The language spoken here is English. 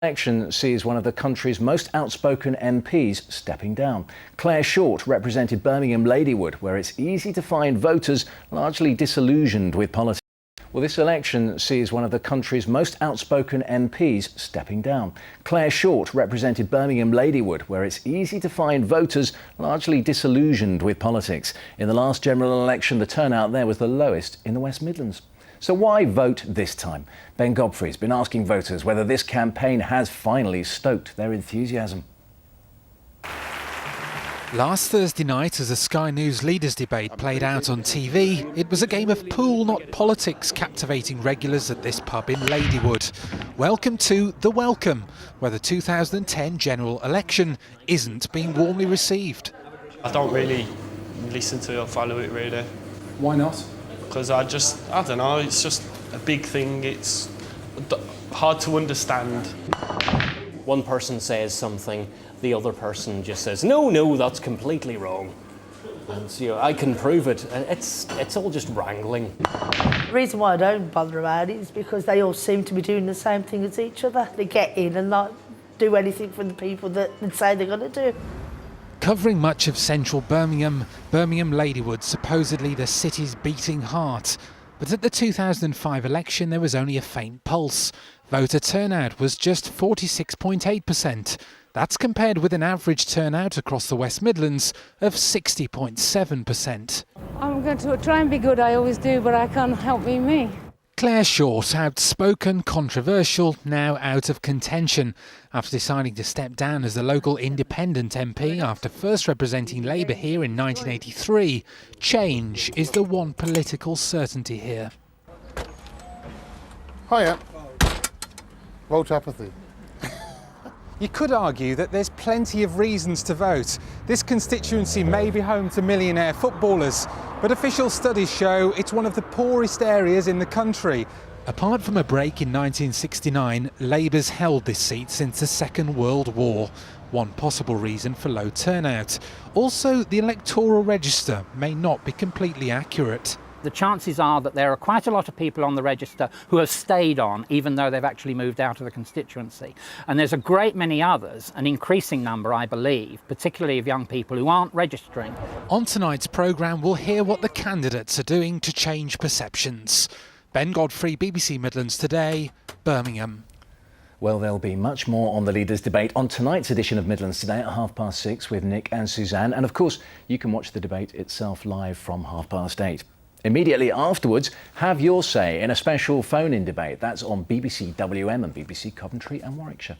Election sees one of the country's most outspoken MPs stepping down. Clare represented Birmingham Ladywood, where it's easy to find voters largely disillusioned with politics. Well, this election sees one of the country's most outspoken MPs stepping down. Clare represented Birmingham Ladywood, where it's easy to find voters largely disillusioned with politics. In the last general election, the turnout there was the lowest in the West Midlands. So why vote this time? Ben Godfrey's been asking voters whether this campaign has finally stoked their enthusiasm. Last Thursday night, as a Sky News leaders debate played out on TV, it was a game of pool, not politics, captivating regulars at this pub in Ladywood. Welcome to The Welcome, where the 2010 general election isn't being warmly received. I don't really listen to it or follow it really. Why not? Because I don't know, it's just a big thing, it's hard to understand. One person says something, the other person just says, no, that's completely wrong. And I can prove it, and it's all just wrangling. The reason why I don't bother about it is because they all seem to be doing the same thing as each other. They get in and not do anything for the people that they say they're going to do. Covering much of central Birmingham, Birmingham Ladywood, supposedly the city's beating heart. But at the 2005 election, there was only a faint pulse. Voter turnout was just 46.8%. That's compared with an average turnout across the West Midlands of 60.7%. I'm going to try and be good, I always do, but I can't help being me. Clare, outspoken, controversial, now out of contention. After deciding to step down as the local independent MP after first representing Labour here in 1983, change is the one political certainty here. Hiya. Vote apathy. You could argue that there's plenty of reasons to vote. This constituency may be home to millionaire footballers, but official studies show it's one of the poorest areas in the country. Apart from a break in 1969, Labour's held this seat since the Second World War. One possible reason for low turnout. Also, the electoral register may not be completely accurate. The chances are that there are quite a lot of people on the register who have stayed on, even though they've actually moved out of the constituency. And there's a great many others, an increasing number, I believe, particularly of young people who aren't registering. On tonight's programme, we'll hear what the candidates are doing to change perceptions. Ben Godfrey, BBC Midlands Today, Birmingham. Well, there'll be much more on the leaders' debate on tonight's edition of Midlands Today at 6:30 with Nick and Suzanne. And of course, you can watch the debate itself live from 8:30. Immediately afterwards, have your say in a special phone-in debate. That's on BBC WM and BBC Coventry and Warwickshire.